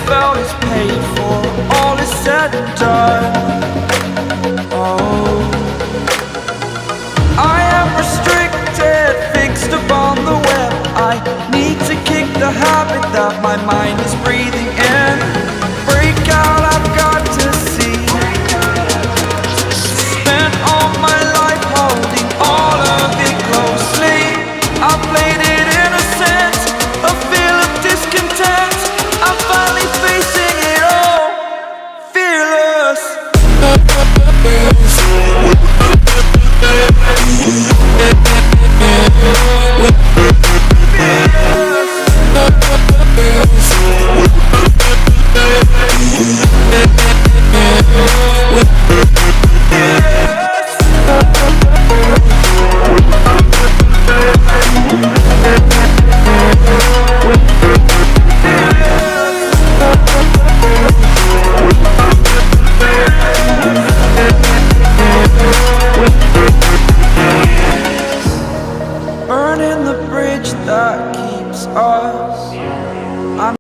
felt is paid for, all is said and done. Oh, I am restricted, fixed upon the web. I need to kick the habit that my mind is breathing in. Break out, I've got to see. Spent all my life holding all of it closely. I played it innocent, a feel of discontent.